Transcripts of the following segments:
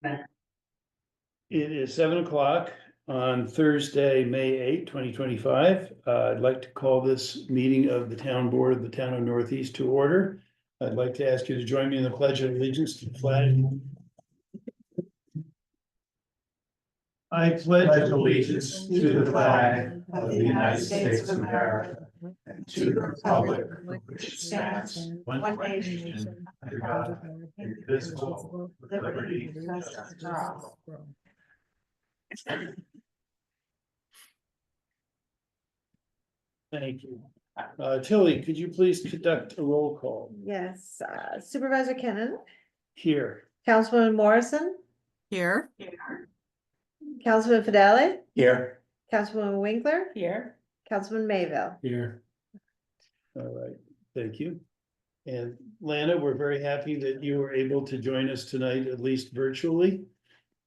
It is 7 o'clock on Thursday, May 8, 2025. I'd like to call this meeting of the Town Board of the Town of Northeast to order. I'd like to ask you to join me in the Pledge of Allegiance to the flag. I pledge allegiance to the flag of the United States of America and to the republic which stands one nation under God, indivisible, with liberty and justice for all. Thank you. Tilly, could you please conduct a roll call Yes, Supervisor Kennan, here? Councilwoman Morrison, Here. Councilman Fidele, Here. Councilwoman Winkler, Here. Councilman Mayville. Here. All right, thank you. And Lana, we're very happy that you were able to join us tonight, at least virtually.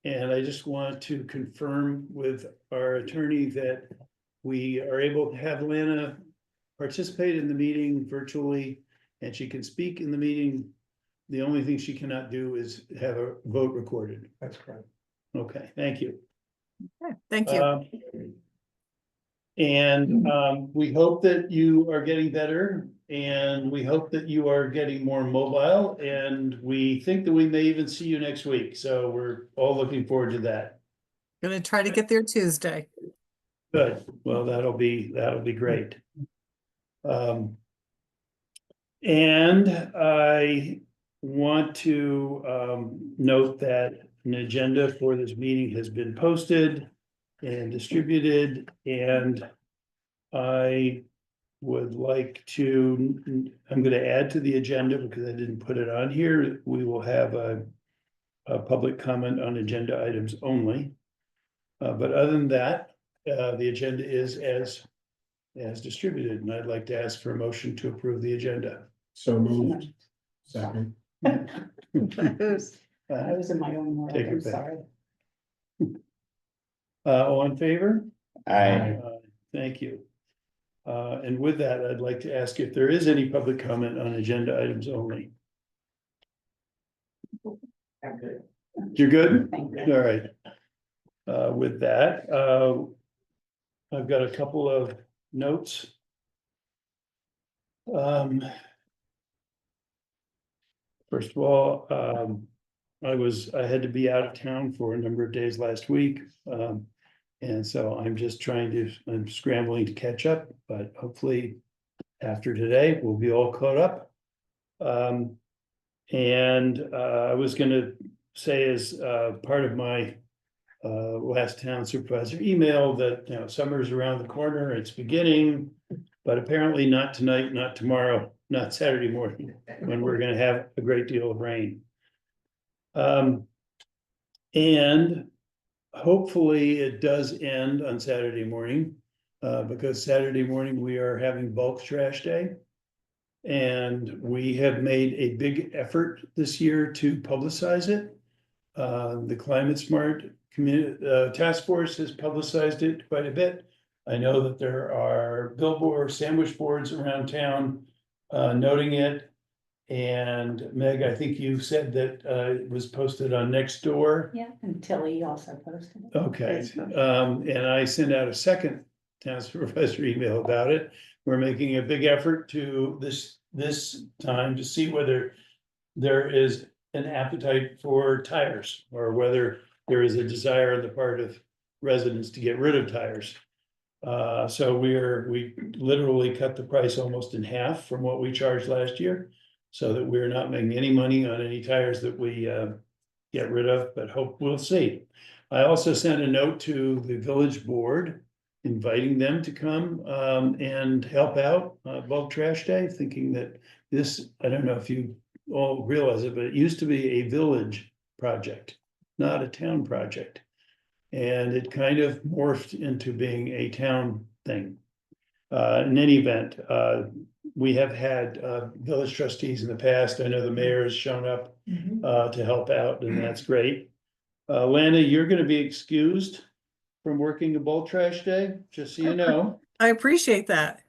And I just want to confirm with our attorney that we are able to have Lana participate in the meeting virtually, and she can speak in the meeting. The only thing she cannot do is have a vote recorded. That's correct. Okay, thank you. Okay, thank you. And we hope that you are getting better, and we hope that you are getting more mobile, and we think that we may even see you next week. So we're all looking forward to that. Gonna try to get there Tuesday. Good. Well, that'll be great. And I want to note that an agenda for this meeting has been posted and distributed, and I would like to, I'm going to add to the agenda because I didn't put it on here. We will have a public comment on agenda items only. But other than that, the agenda is as distributed, and I'd like to ask for a motion to approve the agenda. So moved. Second. Who's- I was in my own world, Take it I'm back. sorry. All in favor? Aye. Thank you. And with that, I'd like to ask if there is any public comment on agenda items only. You're good? Thank you. All right. With that, I've got a couple of notes. First of all, I had to be out of town for a number of days last week. And so I'm scrambling to catch up, but hopefully after today, we'll be all caught up. And I was gonna say as part of my last town supervisor email that, you know, summer's around the corner, it's beginning, but apparently not tonight, not tomorrow, not Saturday morning, when we're gonna have a great deal of rain. And hopefully it does end on Saturday morning, because Saturday morning we are having bulk trash day. And we have made a big effort this year to publicize it. The Climate Smart Task Force has publicized it quite a bit. I know that there are billboards, sandwich boards around town noting it. And Meg, I think you said that it was posted on Nextdoor. Yeah, and Tilly also posted it. Okay, Facebook. and I sent out a second town supervisor email about it. We're making a big effort to this time to see whether there is an appetite for tires, or whether there is a desire on the part of residents to get rid of tires. So we literally cut the price almost in half from what we charged last year, so that we're not making any money on any tires that we get rid of, but we'll see. I also sent a note to the village board, inviting them to come and help out bulk trash day, thinking that this, I don't know if you all realize it, but it used to be a village project, not a town project. And it kind of morphed into being a town thing. In any event, we have had village trustees in the past. I know the mayor has shown up to help out, and that's great. Lana, you're gonna be excused from working a bulk trash day, just so you know. I appreciate that.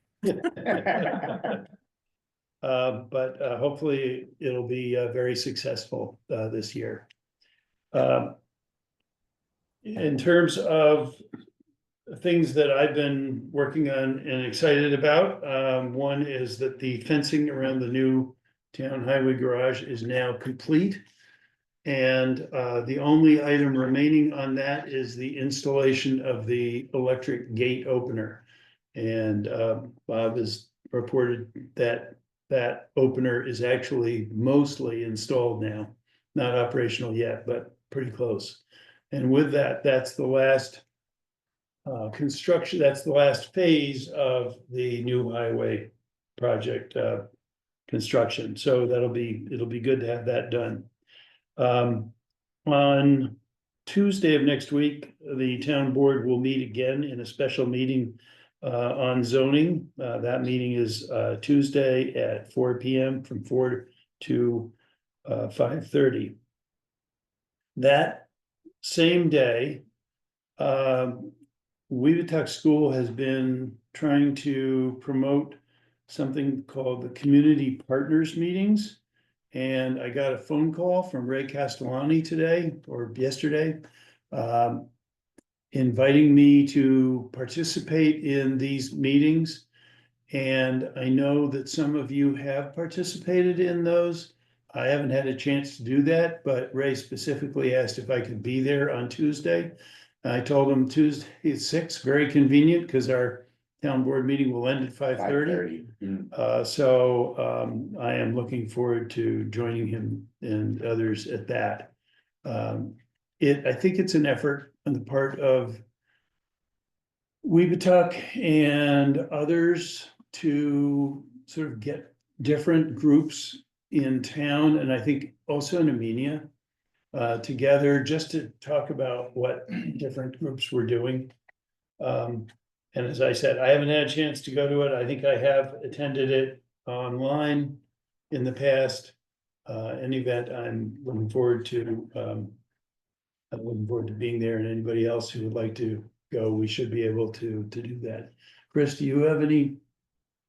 But hopefully it'll be very successful this year. In terms of things that I've been working on and excited about, one is that the fencing around the new town highway garage is now complete. And the only item remaining on that is the installation of the electric gate opener. And Bob has reported that that opener is actually mostly installed now. Not operational yet, but pretty close. And with that, that's the last construction, that's the last phase of the new highway project construction. So it'll be good to have that done. On Tuesday of next week, the town board will meet again in a special meeting on zoning. That meeting is Tuesday at 4 p.m. from 4 to 5:30. That same day, Weavatuck School has been trying to promote something called the Community Partners Meetings. And I got a phone call from Ray Castellani today or yesterday, inviting me to participate in these meetings. And I know that some of you have participated in those. I haven't had a chance to do that, but Ray specifically asked if I could be there on Tuesday. I told him Tuesday at 6, very convenient because our town board meeting will end at 5:30. So I am looking forward to joining him and others at that. I think it's an effort on the part of Weavatuck and others to sort of get different groups in town, and I think also in Armenia, together just to talk about what different groups were doing. And as I said, I haven't had a chance to go to it. I think I have attended it online in the past. Any event, I'm looking forward to being there, and anybody else who would like to go, we should be able to do that. Chris, do you have any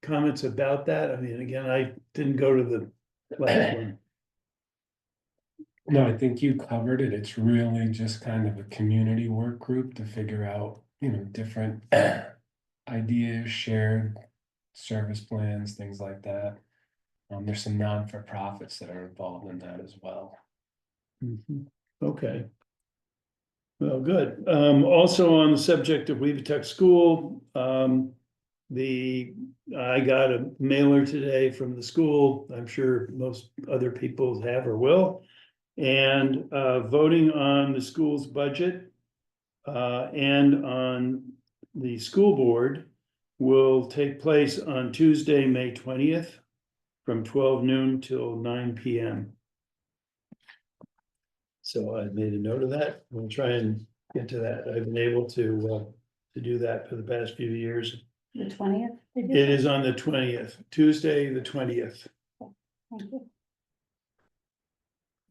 comments about that? I mean, again, I didn't go to the last one. No, I think you covered it. It's really just kind of a community work group to figure out, different ideas, shared service plans, things like that. There's some non-for-profits that are involved in that as well. Mhm. Okay. Well, good. Also on the subject of Weavatuck School, I got a mailer today from the school. I'm sure most other people have or will. And voting on the school's budget and on the school board will take place on Tuesday, May 20th from 12 noon till 9 p.m. So I made a note of that. We'll try and get to that. I've been able to do that for the past few years. The 20th? It is on the 20th, Tuesday, the 20th. Thank you.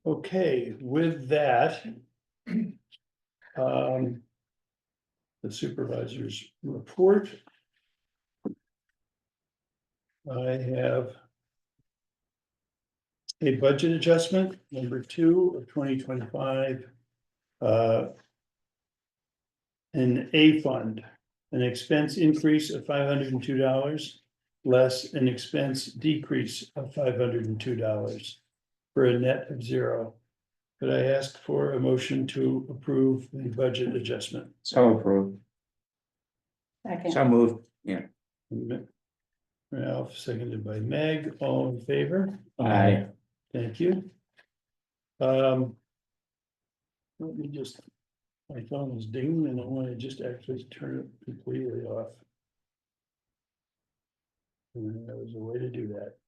Okay, with that. The supervisor's report. I have a budget adjustment, number 2 of 2025. An A fund, an expense increase of $502, less an expense decrease of $502 for a net of 0. Could I ask for a motion to approve the budget adjustment? So approved. Second. So moved. Yeah. Ralph, seconded by Meg, all in favor? Aye. Thank you. Let me just, my phone is dinging and I want to just actually turn it completely off. And there was a way to do that.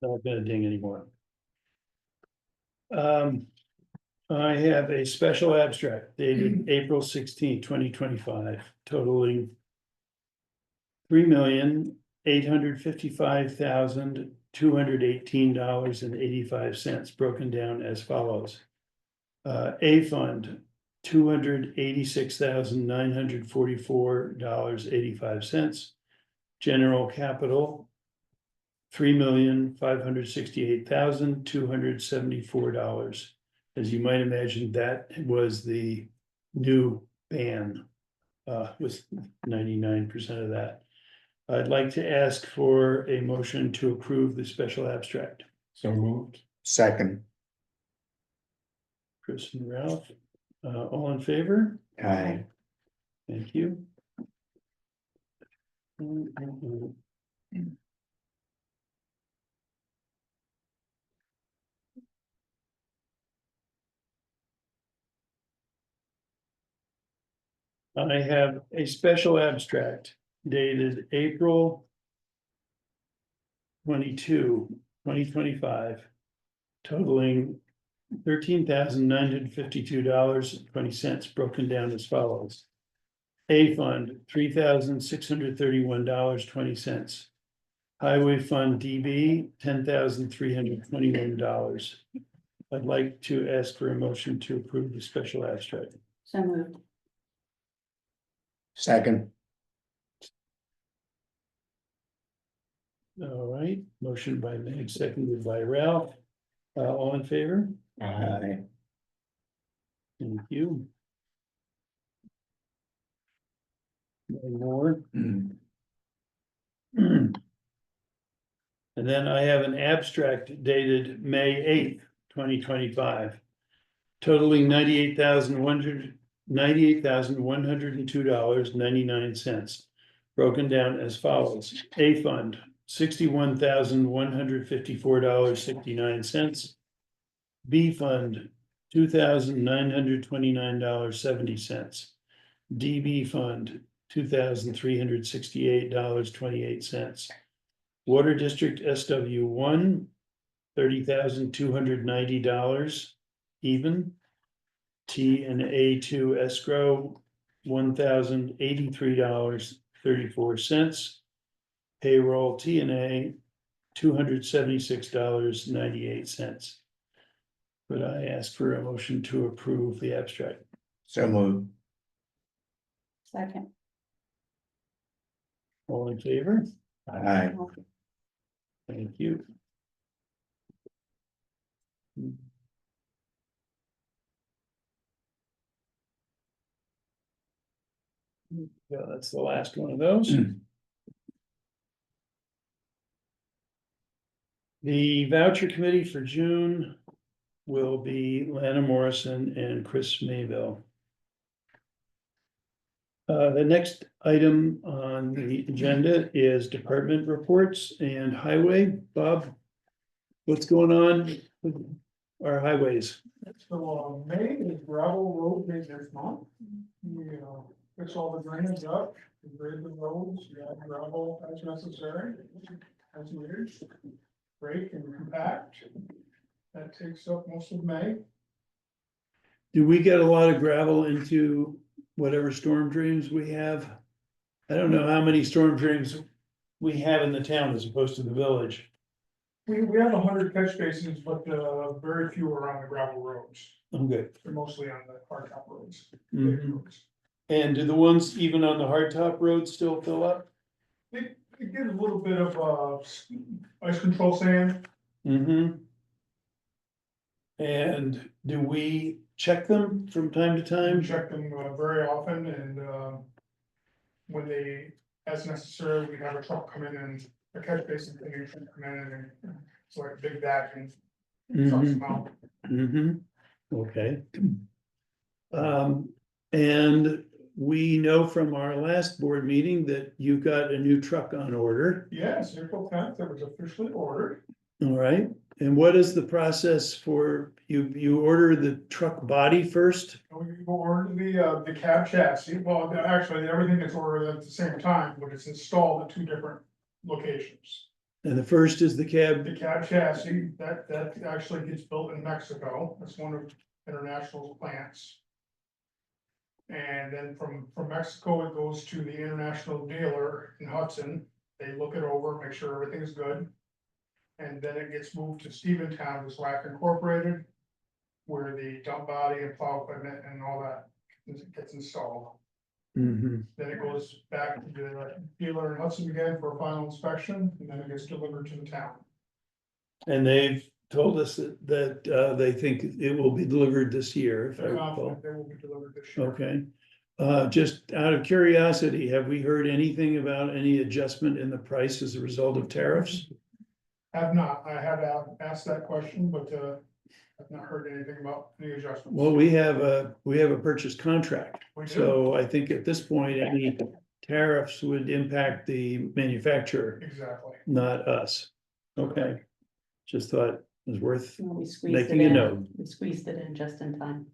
Not gonna ding anymore. I have a special abstract dated April 16, 2025, totaling $3,000,000 $855,218.85, broken down as follows. A fund, $286,944.85. General capital, $3,568,274. As you might imagine, that was the new ban, was 99% of that. I'd like to ask for a motion to approve the special abstract. So moved. Second. Chris and Ralph, all in favor? Aye. Thank you. I have a special abstract dated April 22, 2025, totaling $13,952.20, broken down as follows. A fund, $3,631.20. Highway fund DB, $10,321. I'd like to ask for a motion to approve the special abstract. So moved. Second. All right, motion by Meg, seconded by Ralph. All in favor? Aye. Thank you. One more. And then I have an abstract dated May 8th, 2025. Totaling $98,102.99, broken down as follows. A fund, $61,154.69. B fund, $2,929.70. DB fund, $2,368.28. Water District SW1, $30,290 even. T and A2 escrow, $1,083.34. Payroll T and A, $276.98. Could I ask for a motion to approve the abstract? So moved. Second. All in favor? Aye. Thank you. Yeah, that's the last one of those. The voucher committee for June will be Lana Morrison and Chris Mayville. The next item on the agenda is department reports and highway. Bob, what's going on with our highways? So, May is gravel road day this month. We, fix all the drainage up, grade the roads, add gravel as necessary, as needed. Break and compact. That takes up most of May. Do we get a lot of gravel into whatever storm drains we have? I don't know how many storm drains we have in the town as opposed to the village. We have 100 catch basins, but, very few are on the gravel roads. Okay. They're mostly on the hard top roads. Mhm. And do the ones even on the hardtop roads still fill up? It gives a little bit of, ice control sand. Mm-hmm. And do we check them from time to We time? check them very often and when they, as necessary, we have a truck come in and a catch basin technician come in and it's like a big vacuum. Sucks them out. Mm-hmm. Okay. And we know from our last board meeting that you got a new truck on order. Yes, April 10th, it was officially ordered. All right, and what is the process for, you order the truck body first? And we ordered the cab chassis, well, actually, everything is ordered at the same time, but it's installed at two different locations. And the first is the cab, The cab chassis, that actually gets built in Mexico, it's one of International's plants. And then from Mexico, it goes to the international dealer in Hudson, They look it over, make sure everything's good. And then it gets moved to Steventown, to Slack Incorporated. Where the dump body and plow equipment and all that gets installed. Mhm. Then it goes back to the dealer in Hudson again for a final inspection, and then it gets delivered to the town. And they've told us that they think it will be delivered this year, if I They're recall. confident they will be delivered this year. Okay, just out of curiosity, have we heard anything about any adjustment in the price as a result of tariffs? Have not, I have asked that question, but I've not heard anything about any adjustments. Well, we have a purchase contract, We do. so I think at this point, any tariffs would impact the manufacturer, Exactly. not us. Okay, just thought it was worth. Well, we squeezed it Making a in. note. We squeezed it in just in time.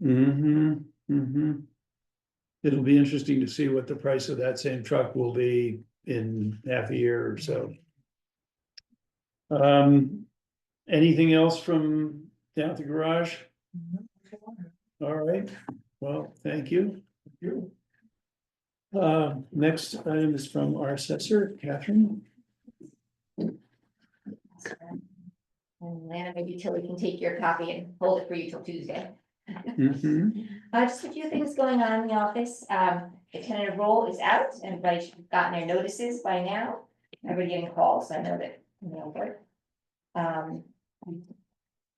It'll be interesting to see what the price of that same truck will be in half a year or so. Anything else from down at the garage? All right, well, thank you. You. Next item is from our assessor, Catherine. And Lana, maybe Tilly can take your copy and hold it for you till Tuesday. Mhm. Just a few things going on in the office. The tentative roll is out. Everybody should have gotten their notices by now. Everybody getting calls, so I know that, you know, work.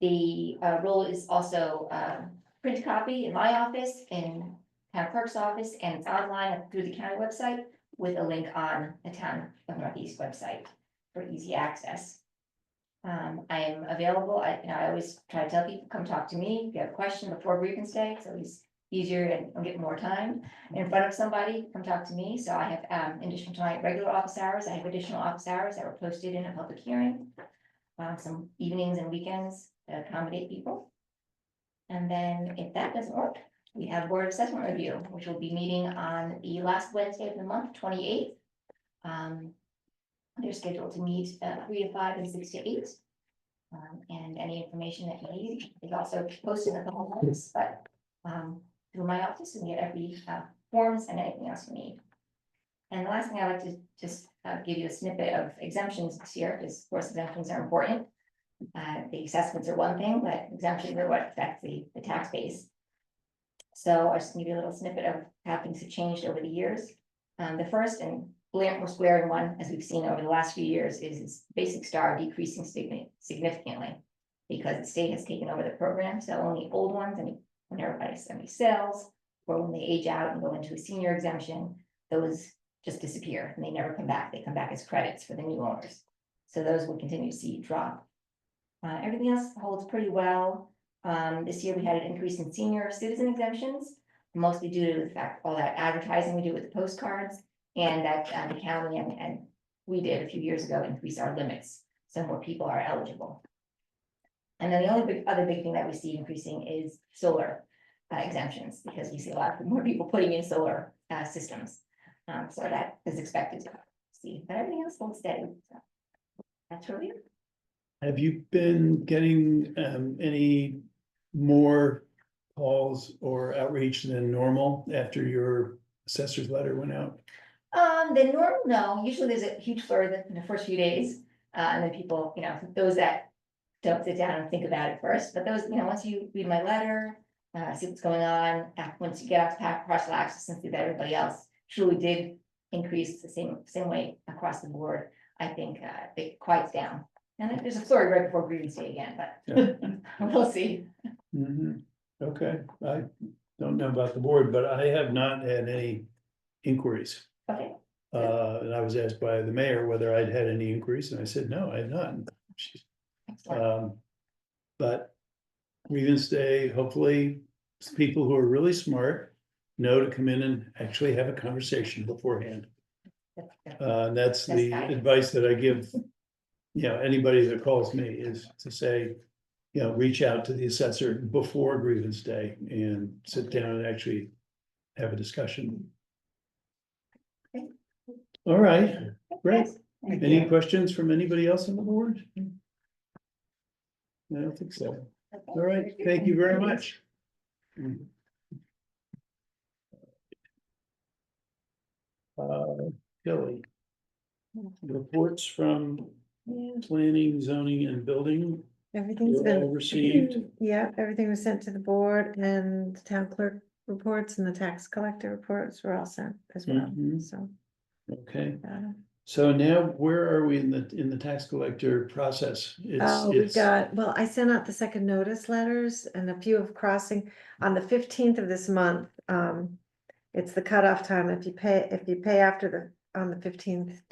The roll is also print copy in my office, in town clerk's office, and it's online through the county website with a link on the town of Northeast website for easy access. I am available. I always try to tell people, come talk to me if you have a question before grievance day. It's always easier and I'll get more time in front of somebody, come talk to me. So I have, in addition to my regular office hours, I have additional office hours that were posted in a public hearing. Some evenings and weekends to accommodate people. And then if that doesn't work, we have board assessment review, which will be meeting on the last Wednesday of the month, 28th. They're scheduled to meet 3 to 5 and 6 to 8. And any information that you need is also posted in the home office, but through my office and get every forms and anything else you need. And the last thing I'd like to just give you a snippet of exemptions this year, because of course exemptions are important. The assessments are one thing, but exemptions are what affects the tax base. So I just give you a little snippet of how things have changed over the years. The first and most glaring one, as we've seen over the last few years, is basic star decreasing significantly because the state has taken over the program. So only old ones, and when everybody sells, or when they age out and go into a senior exemption, those just disappear and they never come back. They come back as credits for the new owners. So those will continue to see drop. Everything else holds pretty well. This year we had an increase in senior citizen exemptions, mostly due to the fact all that advertising we do with the postcards, and that the county and we did a few years ago increase our limits, so more people are eligible. And then the only other big thing that we see increasing is solar exemptions, because we see a lot more people putting in solar systems. So that is expected to see, but everything else holds steady. So that's where we are. Have you been getting any more calls or outreach than normal after your assessor's letter went out? The normal, no, usually there's a huge flurry in the first few days, and then people, those that don't sit down and think about it first, but those, once you read my letter, see what's going on, once you get out to partial access and see that everybody else truly did increase the same way across the board, I think, it quiets down. And then there's a flurry right before grievance day again, but we'll see. Mhm. Okay, I don't know about the board, but I have not had any inquiries. Okay, And I was asked by the mayor whether I'd had any inquiries, and I said, no, I have not. She's- excellent. But grievance day, hopefully, people who are really smart know to come in and actually have a conversation beforehand. And that's the That's guidance. advice that I give, anybody that calls me is to say, reach out to the assessor before grievance day and sit down and actually have a discussion. Okay. All right, great. Thank Any you. questions from anybody else on the board? I don't think so. All right, thank you very much. Billy. reports from Yeah, planning, zoning and building. everything's They're been. all received. Yeah, everything was sent to the board and the town clerk reports and the tax collector reports were all sent as well, Mhm. so. Okay, uh, so now where are we in the tax collector process? Oh, we've got, well, I sent out the second notice letters and a few of crossing on the 15th of this month. It's the cutoff time. If you pay after on the 15th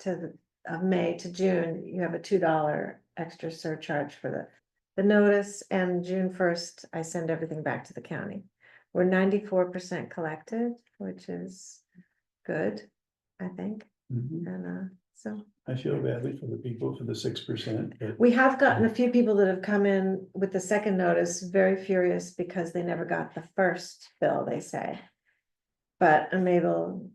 of May to June, you have a $2 extra surcharge for the notice, and June 1st, I send everything back to the county. We're 94% collected, which is good, I think, Mhm. and so. I feel badly for the people for the 6%, but We have gotten a few people that have come in with the second notice, very furious because they never got the first bill, they say. But I'm able,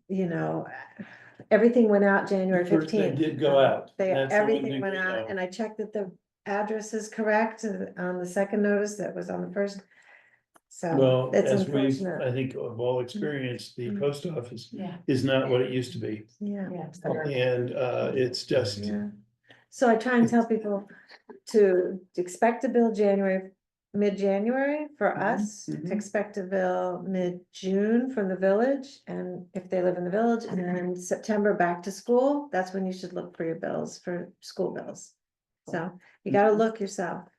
everything went out January first they 15th. did go out. They, That's the one everything thing went we out, know. and I checked that the address is correct on the second notice that was on the first. So Well, it's as we, I unfortunate, think of all experience, the Mm. post office Yeah, is not what it used to be. yeah. yeah. And it's just, Yeah, so I try and tell people to expect a bill mid-January for us, mhm. to expect a bill mid-June from the village, and if they live in the village, and then in September back to school, that's when you should look for your bills, for school bills. So you gotta look yourself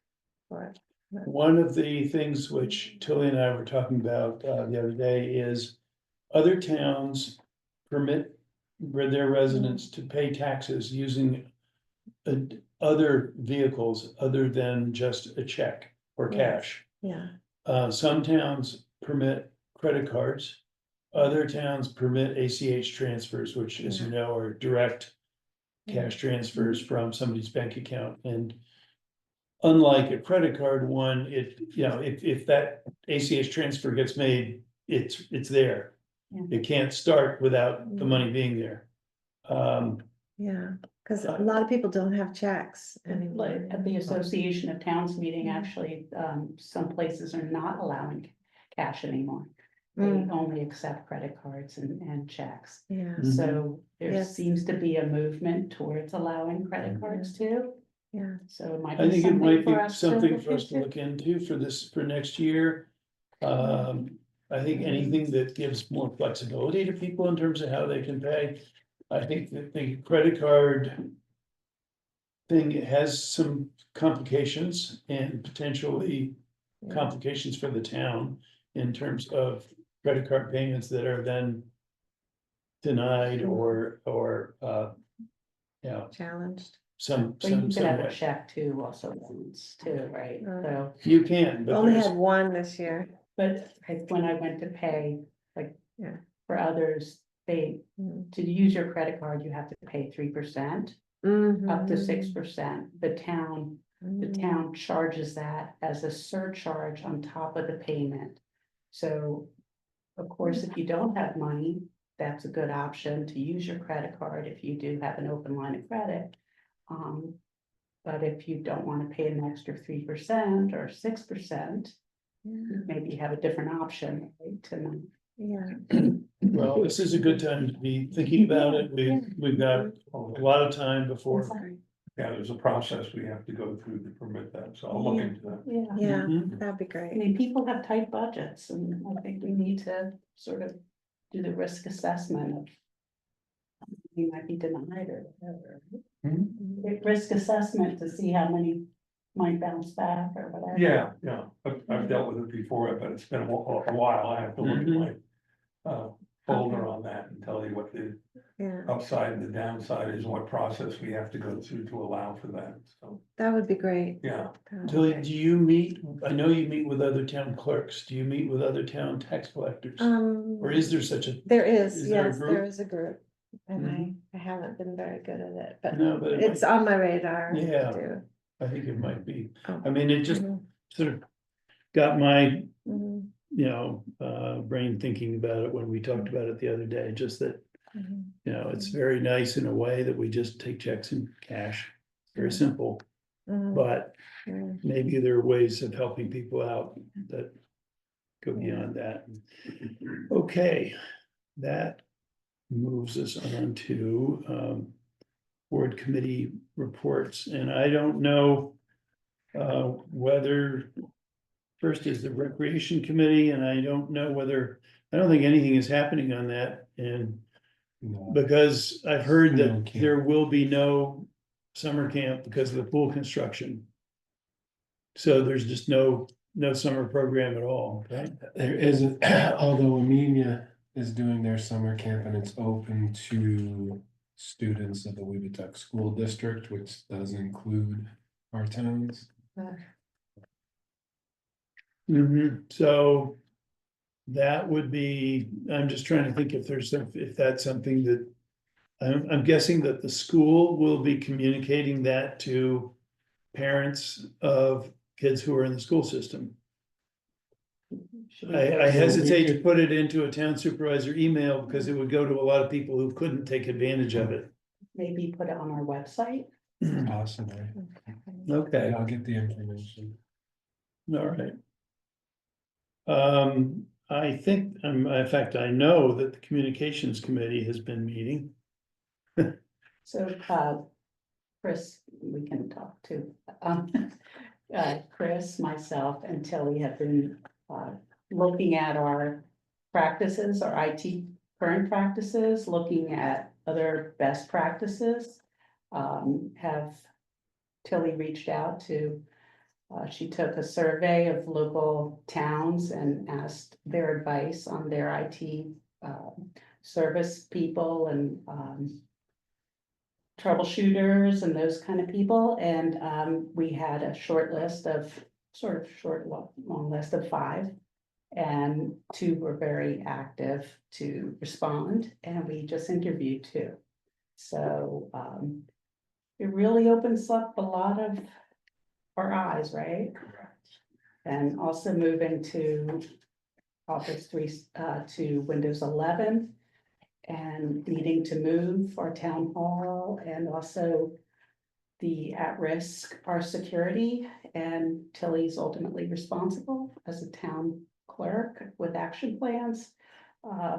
for it. One of the things which Tilly and I were talking about the other day is other towns permit their residents to pay taxes using other vehicles other than just a check or Yeah. cash. Yeah, Some towns permit credit cards. Other towns permit ACH transfers, which, as you know, are direct cash transfers from somebody's bank account. And unlike a credit card one, if that ACH transfer gets made, it's there. Yeah. It can't start without the money being there. yeah, cause a lot of people don't have checks anymore. Like at the Association of Towns meeting, actually, some places are not allowing cash anymore. They Mm. only accept credit cards and checks. Yeah, Mhm. So there Yes. seems to be a movement towards allowing credit cards too. yeah, So it might I be think it something might for be us something for us to into. look into for next year. I think anything that gives more flexibility to people in terms of how they can pay. I think that the credit card thing has some complications and potentially yeah, complications for the town in terms of credit card payments that are then denied or, challenged. But you could have a way. check too, also once too, right? So, You can, but Only there's, had one this year. but when I went to pay, like, Yeah. for others, Mm. to use your credit card, you have to pay 3%, up to Mhm. 6%. The town charges that as a surcharge on top of the payment. So, of course, if you don't have money, that's a good option to use your credit card if you do have an open line of credit. But if you don't want to pay an extra 3% or 6%, Yeah, maybe you have a different option, right, to yeah, well, this is a good time to be thinking about it. We've got a lot of time before. Yeah, there's a process we have to go through to permit that, so I'll look Yeah. into that. Yeah, yeah, Mhm. that'd be I great. mean, people have tight budgets and I think we need to sort of do the risk assessment of. You might be denied or whatever. Risk assessment to see how many might bounce back or whatever. Yeah, I've dealt with it before, but it's been a while, I have to look at my folder on that and tell you what the Yeah, upside and the downside is and what process we have to go through to allow for that, so, that would be great. yeah. That would be Tilly, great. do you meet, I know you meet with other town clerks, do you meet with other town tax collectors? Or is there such a? There is, is there a yes, group? there is a group, and Mhm. I haven't been very good at it, but No, but it it's might- on my radar. to Yeah. do. I think it might be, Oh, I mean, it just mhm, sort of got my, mhm, brain thinking about it when we talked about it the other day, just that, mhm. it's very nice in a way that we just take checks and cash. Very simple, Mhm, but yeah. maybe there are ways of helping people out that go beyond that. Okay, that moves us on to board committee reports, and I don't know whether first is the recreation committee, and I don't know whether, I don't think anything is happening on that, and No, because I've heard No that camp. there will be no summer camp because of the pool construction. So there's just no summer program at all, right? there isn't, although Amelia is doing their summer camp and it's open to students of the Weebatuck School District, which does include our towns. So that would be, I'm just trying to think if there's, if that's something that. I'm guessing that the school will be communicating that to parents of kids who are in the school system. Should we I post- hesitate to put it into a town supervisor email because it would go to a lot of people who couldn't take advantage of it. Maybe put it on our website? Possibly. Okay, I'll get the information. all right. I think, in fact, I know that the communications committee has been meeting. So, Chris, we can talk to, Chris, myself, and Tilly have been, looking at our practices, our IT current practices, looking at other best practices. Have Tilly reached out to, she took a survey of local towns and asked their advice on their IT, service people and, troubleshooters and those kind of people, and we had a short list of, long list of 5. And 2 were very active to respond, and we just interviewed 2. So it really opens up a lot of our eyes, right? And also moving to Office 3 to Windows 11. And needing to move our town hall and also the at-risk, our security, and Tilly's ultimately responsible as a town clerk with action plans.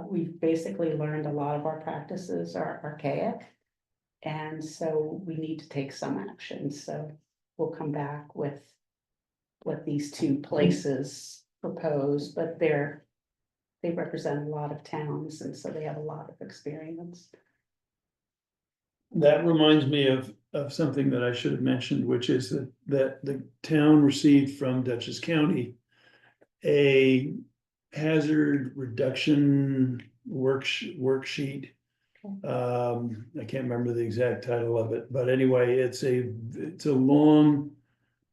We've basically learned a lot of our practices are archaic. And so we need to take some action, so we'll come back with what these 2 places propose, but they represent a lot of towns, and so they have a lot of experience. That reminds me of something that I should have mentioned, which is that the town received from Dutchess County a hazard reduction worksheet. I can't remember the exact title of it, but anyway, it's a long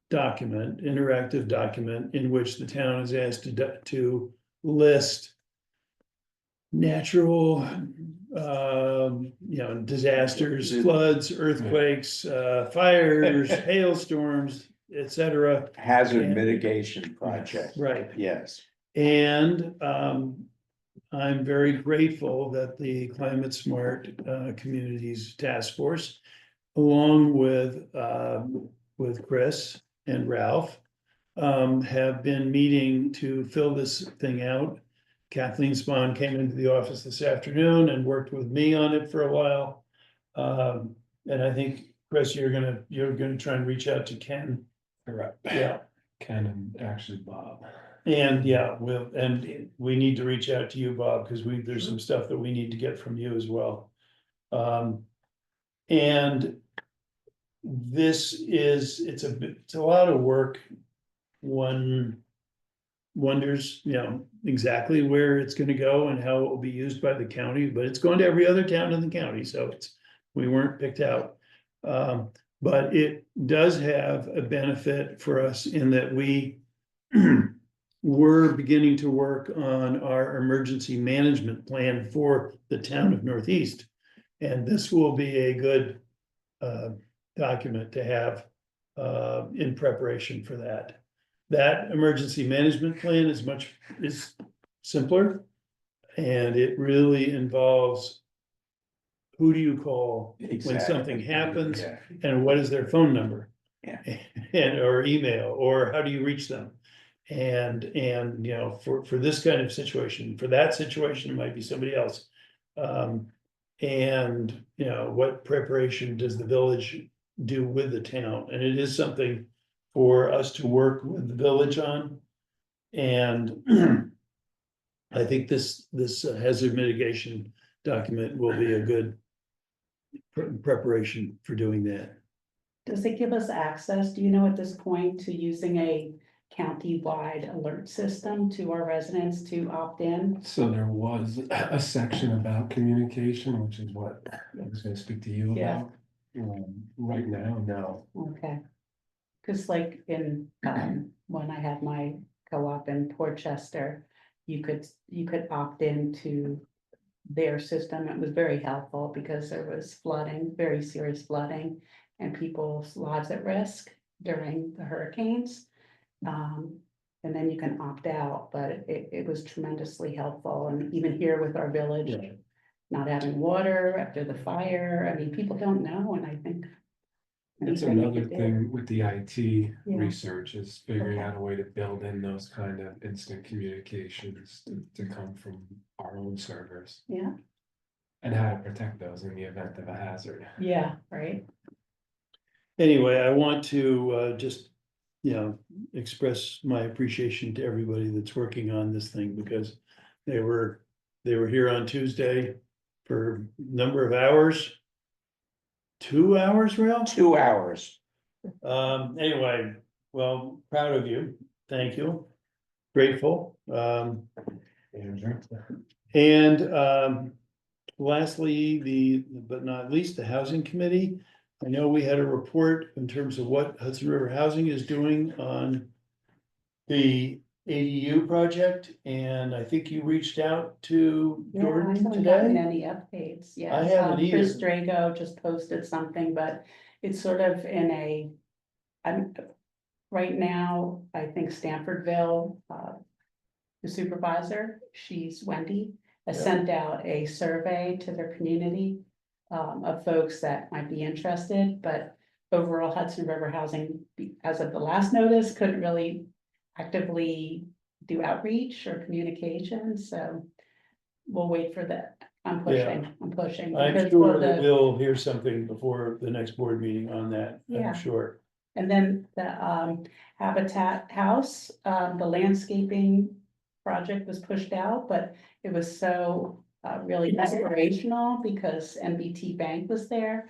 document, interactive document, in which the town is asked to list natural, disasters, floods, earthquakes, fires, hailstorms, etc. Hazard And- mitigation project, Right, yes. and I'm very grateful that the Climate Smart Communities Task Force, along with Chris and Ralph, have been meeting to fill this thing out. Kathleen Spahn came into the office this afternoon and worked with me on it for a while. And I think, Chris, you're gonna try and reach out to Ken. Correct. Yeah. Ken and actually Bob. And we need to reach out to you, Bob, because there's some stuff that we need to get from you as well. And it's a lot of work. One wonders, exactly where it's gonna go and how it will be used by the county, but it's going to every other town in the county, so we weren't picked out. But it does have a benefit for us in that we're beginning to work on our emergency management plan for the town of Northeast. And this will be a good document to have in preparation for that. That emergency management plan is simpler. And it really involves who do you call when Exactly. something happens, Yeah. and what is their phone number? Yeah. And, or email, or how do you reach them? And, for this kind of situation, for that situation, it might be somebody else. And, you know, what preparation does the village do with the town? And it is something for us to work with the village on. And I think this hazard mitigation document will be a good preparation for doing that. Does it give us access, do you know at this point, to using a county-wide alert system to our residents to opt in? So there was a section about communication, which is what I was gonna speak to you Yeah. about. Right now, no. Okay. Cause like in, when I had my co-op in Portchester, you could opt into their system. It was very helpful because there was flooding, very serious flooding, and people's lives at risk during the hurricanes. And then you can opt out, but it was tremendously helpful, and even here with our village, Yeah. not having water after the fire, I mean, people don't know, and I think. That's anything we another could do. thing with the IT Yeah. research is figuring Okay. out a way to build in those kind of instant communications to come from our own servers. Yeah, And how to protect those in the event of a hazard. yeah, right, Anyway, I want to just, you know, express my appreciation to everybody that's working on this thing, because they were here on Tuesday for a number of hours. 2 hours, Ralph? 2 hours. Anyway, well, proud of you. Thank you. Grateful. And lastly, but not least, the housing committee. I know we had a report in terms of what Hudson River Housing is doing on the ADU project, and I think you reached out to yeah, I Jordan haven't gotten today. any updates, yeah. I haven't Chris either. Drago just posted something, but it's sort of in a, I'm, right now, I think Stanfordville, the supervisor, she's Wendy, has Yeah. sent out a survey to their community of folks that might be interested, but overall Hudson River Housing, as of the last notice, couldn't really actively do outreach or communication, so we'll wait for that. I'm pushing. I'm because sure for that the- we'll hear something before the next board meeting on that, Yeah. I'm sure. And then the Habitat House, the landscaping project was pushed out, but it was so really aspirational because NBT Bank was there.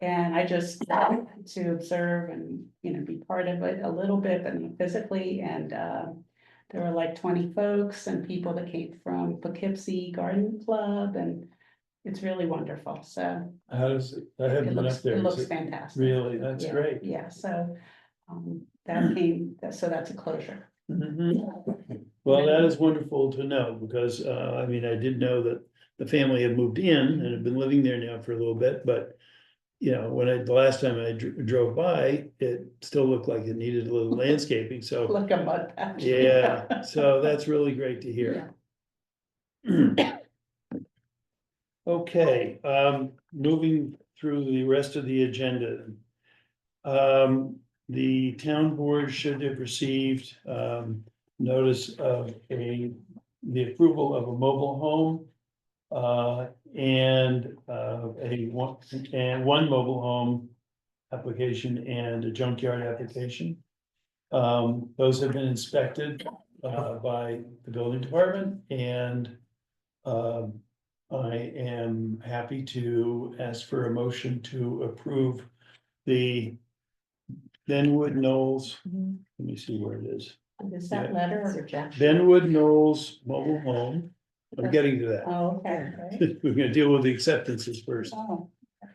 And I just to observe and, you know, be part of it a little bit, but not physically, and there were like 20 folks and people that came from Poughkeepsie Garden Club, and it's really wonderful, so. How does it, I haven't been up there. It Is looks it fantastic. Really, that's Yeah, great. Yeah, so, that came, so that's a closure. Mhm. Well, that is wonderful to know, because, I mean, I did know that the family had moved in and had been living there now for a little bit, but. You know, the last time I drove by, it still looked like it needed a little landscaping, so, Like a mud patch. yeah, so that's really great to hear. Okay, moving through the rest of the agenda. The town board should have received, notice of the approval of a mobile home. And one mobile home application and a junkyard application. Those have been inspected, by the building department, and, I am happy to ask for a motion to approve the Benwood Knolls, Mhm. let me see where it is, Is that letter of rejection? Benwood Knolls Mobile Home. I'm getting to that. Oh, okay, right. We're gonna deal with the acceptances first. Oh,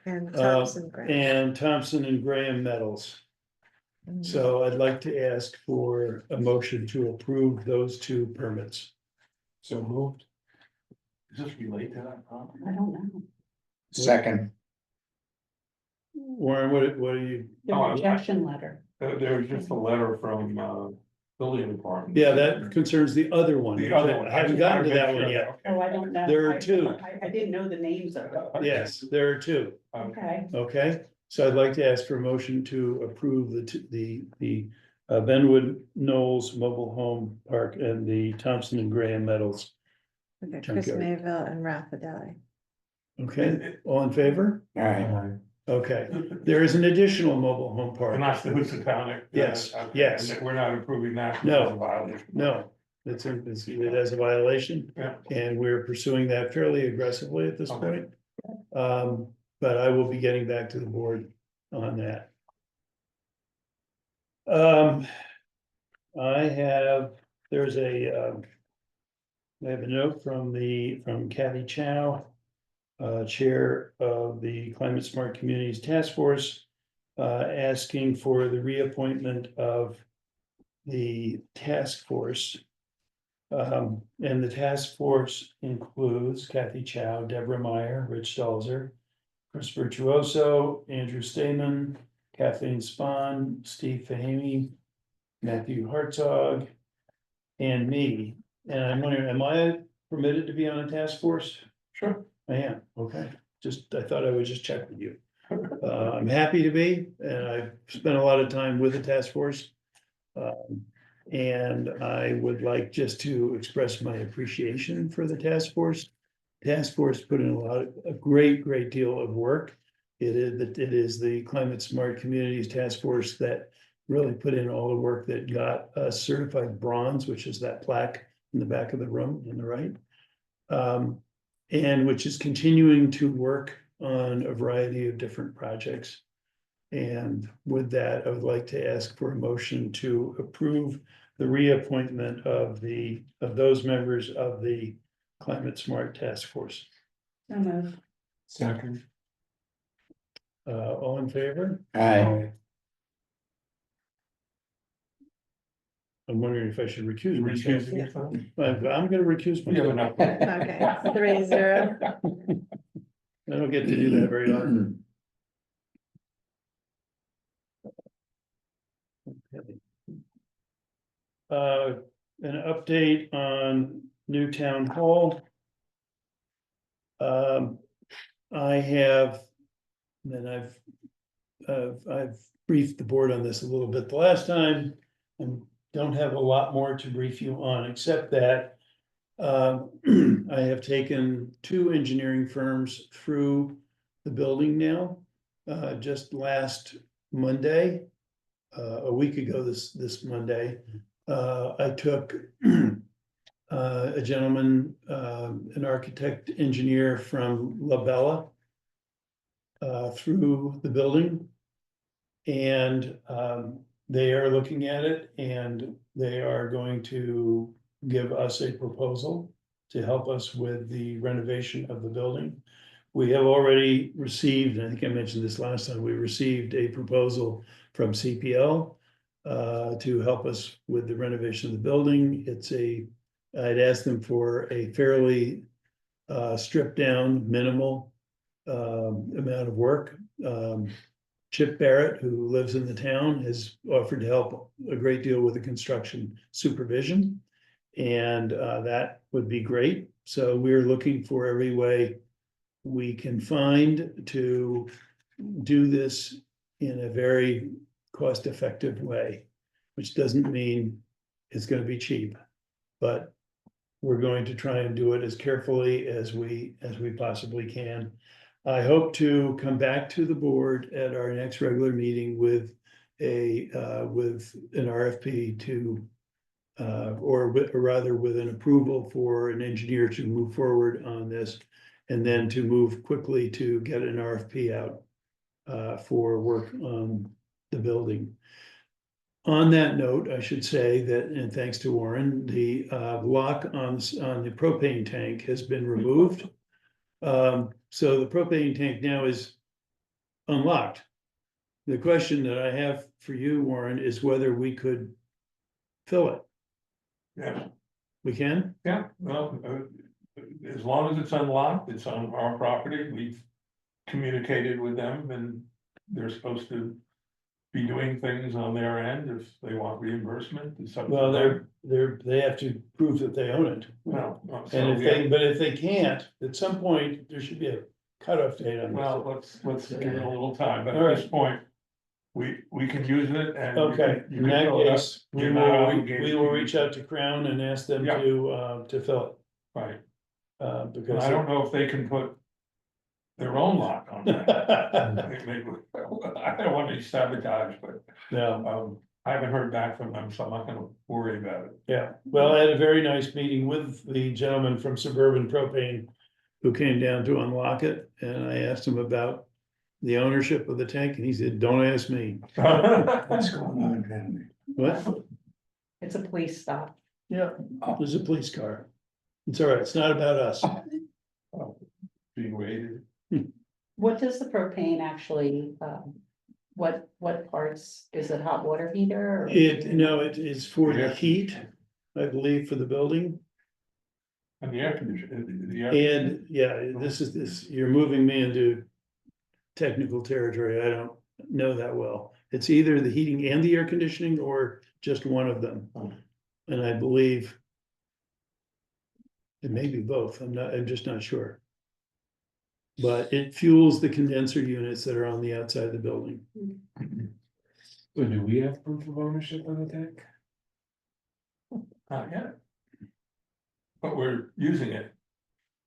And Thompson Grant. And Thompson and Graham Metals. Mhm. So I'd like to ask for a motion to approve those two permits. So moved. Does this relate to that property? I don't know. Second. Warren, what are you? The Oh, I- rejection letter. There was just a letter from, building department. Yeah, that concerns the other one. The other one. I haven't gotten to that one yet. Okay. Oh, I don't know. There are two. I didn't know the names of them. Yes, there are two. Okay, Okay, so I'd like to ask for a motion to approve the Benwood Knolls Mobile Home Park and the Thompson and Graham Metals. Okay, Chris junkyard. Mayville and Ralph Adeli. Okay, all in favor? All right, Okay, there is an additional mobile home park. And that's the Housatonic. Yes, okay, yes. and we're not approving that. No. because of violation. No, it has a violation. Yeah. And we're pursuing that fairly aggressively at this Okay. point. But I will be getting back to the board on that. I have, there's I have a note from Kathy Chow, Chair of the Climate Smart Communities Task Force, asking for the reappointment of the task force. And the task force includes Kathy Chow, Deborah Meyer, Rich Stalzer, Chris Virtuoso, Andrew Stamen, Kathleen Spahn, Steve Fahmy, Matthew Hartzog, and me. And I'm wondering, am I permitted to be on a task force? Sure. I am, okay. I thought I would just check with you. I'm happy to be, and I've spent a lot of time with the task force. And I would like just to express my appreciation for the task force. Task force put in a great deal of work. It is the Climate Smart Communities Task Force that really put in all the work that got us certified bronze, which is that plaque in the back of the room on the right. And which is continuing to work on a variety of different projects. And with that, I would like to ask for a motion to approve the reappointment of those members of the Climate Smart Task Force. Second. All in favor? aye, I'm wondering if I should recuse myself. Recusing yourself? I'm gonna recuse You have myself. enough. Okay, 3-0. I don't get to do that very often. An update on new town hall. I have, and I've briefed the board on this a little bit the last time, and don't have a lot more to brief you on, except that I have taken 2 engineering firms through the building now. Just last Monday, a week ago this Monday, I took a gentleman, an architect engineer from La Bella, through the building. And they are looking at it, and they are going to give us a proposal to help us with the renovation of the building. We have already received, and I think I mentioned this last time, we received a proposal from CPL to help us with the renovation of the building. I'd asked them for a fairly stripped down, minimal amount of work. Chip Barrett, who lives in the town, has offered to help a great deal with the construction supervision. And that would be great. So we're looking for every way we can find to do this in a very cost-effective way, which doesn't mean it's going to be cheap, but we're going to try and do it as carefully as we possibly can. I hope to come back to the board at our next regular meeting with an RFP to or rather with an approval for an engineer to move forward on this, and then to move quickly to get an RFP out for work on the building. On that note, I should say that, and thanks to Warren, the lock on the propane tank has been removed. So the propane tank now is unlocked. The question that I have for you, Warren, is whether we could fill it. Yeah, We can? yeah, well, as long as it's unlocked, it's on our property, we've communicated with them, and they're supposed to be doing things on their end if they want reimbursement. It's up to Well, them. they have to prove that they own it. Well, so, And yeah. but if they can't, at some point, there should be a cutoff date on Well, this. let's give it a little time, but All at right. this point, we can use it and. you Okay, can- you in can that fill it up. case, You're not obligated we to will use reach it. out to Crown and ask them Yeah. to fill it. Right, and Because I don't know if they can put their own lock on that. I don't want to be sabotaged, but, No, I haven't heard back from them, so I'm not gonna worry about it. yeah, well, I had a very nice meeting with the gentleman from Suburban Propane who came down to unlock it, and I asked him about the ownership of the tank, and he said, don't ask me. What's going on, Henry? What? It's a police stop. Yeah, there's a police car. It's all right, it's not about us. Being raided. What does the propane actually, what parts, is it hot water heater? Or- It is for the Yeah. heat, I believe, for the building. And the air conditioner, And yeah, this, you're moving me into technical territory. I don't know that well. It's either the heating and the air conditioning or just one of them. And I believe it may be both. I'm just not sure. But it fuels the condenser units that are on the outside of the building. So do we have proof of ownership of the tank? not yet. But we're using it.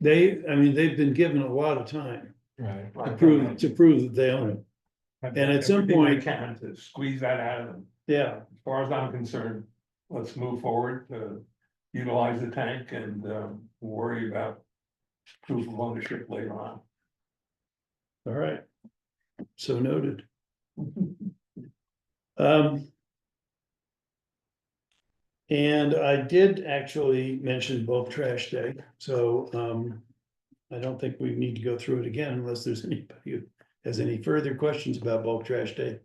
They've been given a lot of time Right. to prove that they own it. I've And done at some everything I point- can to squeeze that out of them. Yeah, As far as I'm concerned, let's move forward to utilize the tank and worry about proof of ownership later on. all right. So noted. And I did actually mention bulk trash day, so, I don't think we need to go through it again unless there's anybody who has any further questions about bulk trash day.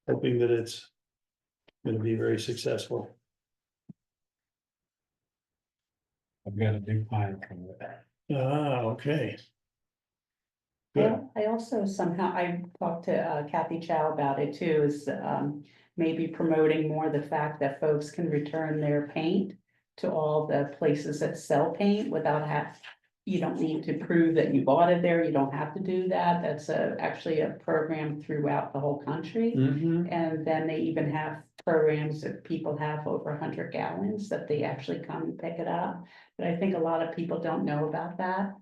Hoping that it's gonna be very successful. I've got a big pile from it. Ah, okay. Good. I also somehow, I talked to Kathy Chow about it too, is maybe promoting more the fact that folks can return their paint to all the places that sell paint without you don't need to prove that you bought it there, you don't have to do that, that's actually a program throughout the whole country. Mhm. And then they even have programs that people have over 100 gallons that they actually come and pick it up. But I think a lot of people don't know about that,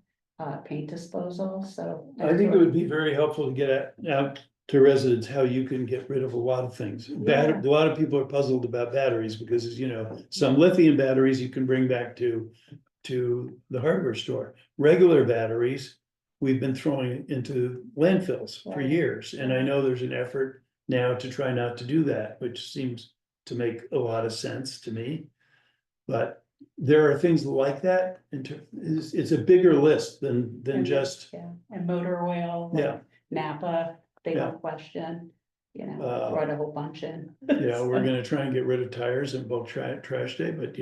paint disposal, so. I think it would be very helpful to get out to residents how you can get rid of a lot of things. Yeah. A lot of people are puzzled about batteries because, as you know, some lithium batteries you can bring back to the hardware store. Regular batteries, we've been throwing into landfills for Right. years, and I know there's an effort now to try not to do that, which seems to make a lot of sense to me. But there are things like that, it's a bigger list than And just, Yeah, and motor oil. like yeah. Napa, they Yeah. don't question, Uh, brought a whole bunch in. Yeah, we're gonna try and get rid of tires and bulk trash day, but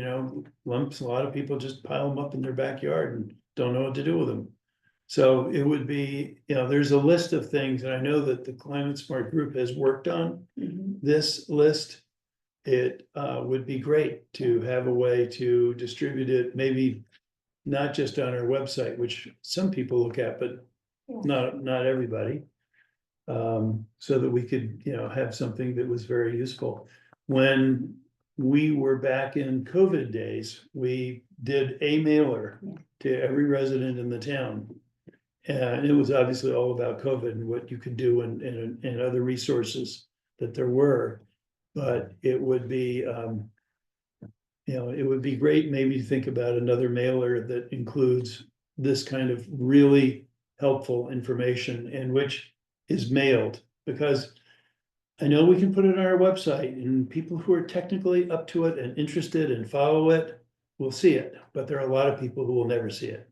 lumps, a lot of people just pile them up in their backyard and don't know what to do with them. So it would be, there's a list of things, and I know that the Climate Smart Group has worked on Mhm. this list. It would be great to have a way to distribute it, maybe not just on our website, which some people look at, but Yeah. not everybody. So that we could, have something that was very useful. When we were back in COVID days, we did a mailer Yeah. to every resident in the town. And it was obviously all about COVID and what you could do and other resources that there were. But it would be, it would be great maybe to think about another mailer that includes this kind of really helpful information and which is mailed, because I know we can put it on our website and people who are technically up to it and interested and follow it will see it, but there are a lot of people who will never see it.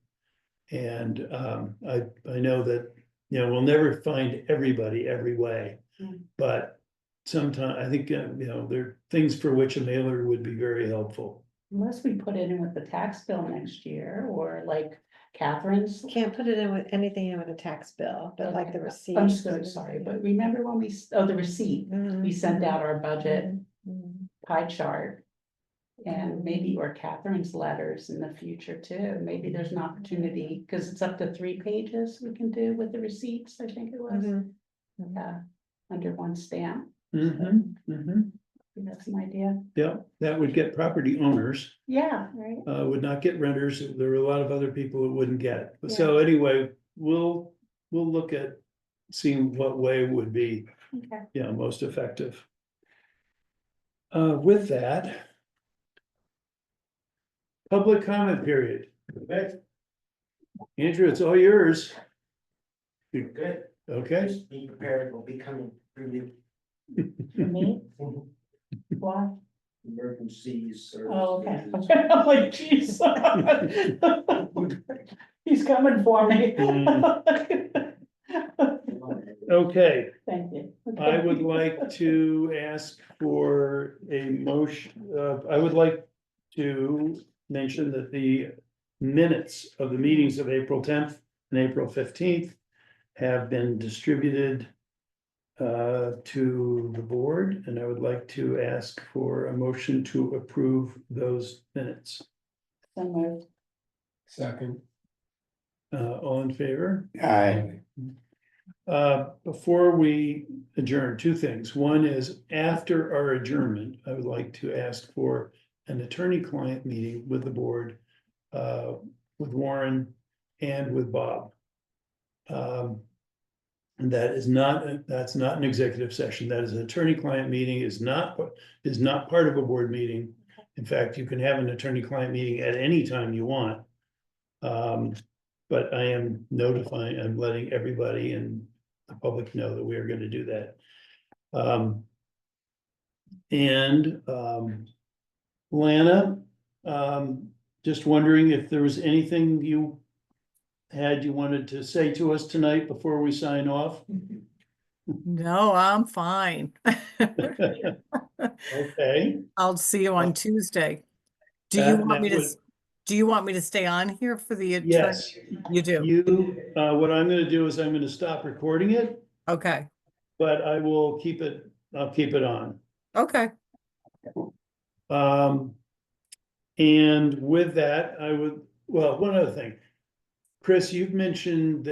And I know that, we'll never find everybody every way, Mm. but sometimes I think, there are things for which a mailer would be very helpful. Unless we put it in with the tax bill next year, or like Catherine's. Can't put it in with anything in with a tax bill, but like the receipt. I'm so sorry, but remember when the receipt, we sent out our budget pie chart. And maybe, or Catherine's letters in the future too, maybe there's an opportunity, because it's up to 3 pages we can do with the receipts, I think it was. Under one stamp, that's an idea, Yeah, that would get property owners, yeah, right, would not get renters. There were a lot of other people it wouldn't get. So anyway, we'll we'll look at seeing what way would be, Okay. you know, most effective. With that. Public comment period. Andrew, it's all yours. Good, Okay, just be prepared, we'll be coming for you. For me? Why? Emergencies. Oh, okay. services. I'm like, geez. He's coming for me. okay, Thank you. I would like to ask for a motion, I would like to mention that the minutes of the meetings of April 10th and April 15th have been distributed to the board, and I would like to ask for a motion to approve those minutes. So moved. Second. All in favor? Aye. Before we adjourn, two things. One is after our adjournment, I would like to ask for an attorney-client meeting with the board, with Warren and with Bob. And that's not an executive session. That is an attorney-client meeting, is not part of a board meeting. In fact, you can have an attorney-client meeting at any time you want. But I am notifying, I'm letting everybody and the public know that we are gonna do that. Lana, just wondering if there was anything you wanted to say to us tonight before we sign off? No, I'm fine. Okay. I'll see you on Tuesday. Do you That want me to, would- do you want me to stay on here for the? Yes, You do? what I'm gonna do is I'm gonna stop recording it, Okay, but I'll keep it on. okay. And with that, one other thing. Chris, you've mentioned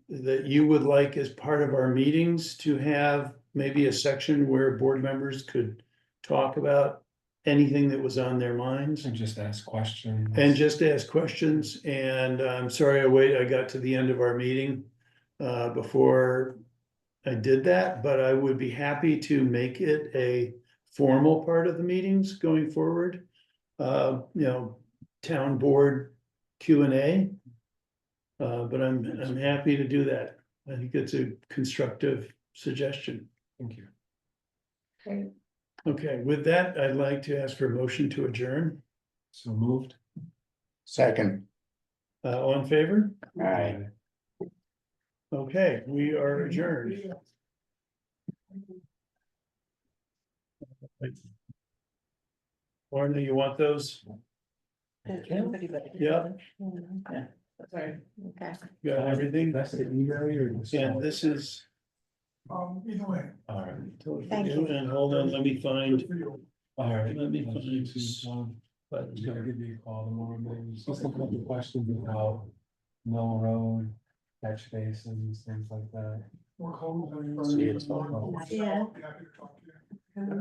that you would like, as part of our meetings, to have maybe a section where board members could talk about anything that was on their minds And just ask questions. and just ask questions. And I'm sorry I got to the end of our meeting before I did that, but I would be happy to make it a formal part of the meetings going forward. Town board Q&A. But I'm happy to do that. I think it's a constructive suggestion. Thank you. Great. Okay, with that, I'd like to ask for a motion to adjourn. So moved. Second. All in favor? Aye. Okay, we are adjourned. Lorna, you want those? Yeah. Okay. Got everything? That's the email or? And this is. Either way. All right. Thank you. And hold on, let me find. All right. Let me I'll find shoot this. you, But I'm gonna give you a call tomorrow, maybe. Just a couple of questions about Mill Road, catch basins, things like that. We're closed. See, it's all- Yeah. Happy to talk to you.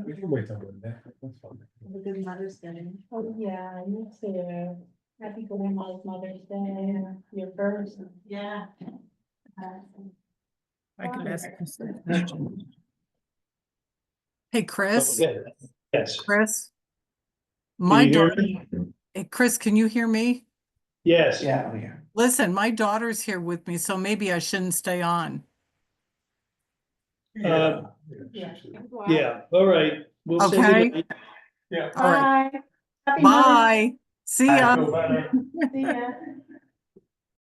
We can wait till Monday. That's fine. Good Mother's Day. Oh, yeah, you too. Happy Grandma's Mother's Day, your first. Yeah. I can ask you some questions. Hey, Chris, Okay. Yes, Chris. Can My you hear daughter, me? hey, Chris, can you hear me? Yes. Yeah, yeah. Listen, my daughter's here with me, so maybe I shouldn't stay on. Yeah, Yeah. yeah, all right. We'll say Okay. goodnight. Yeah. All right, Bye. Happy Mother's bye. See ya. Feel better. Day. See ya.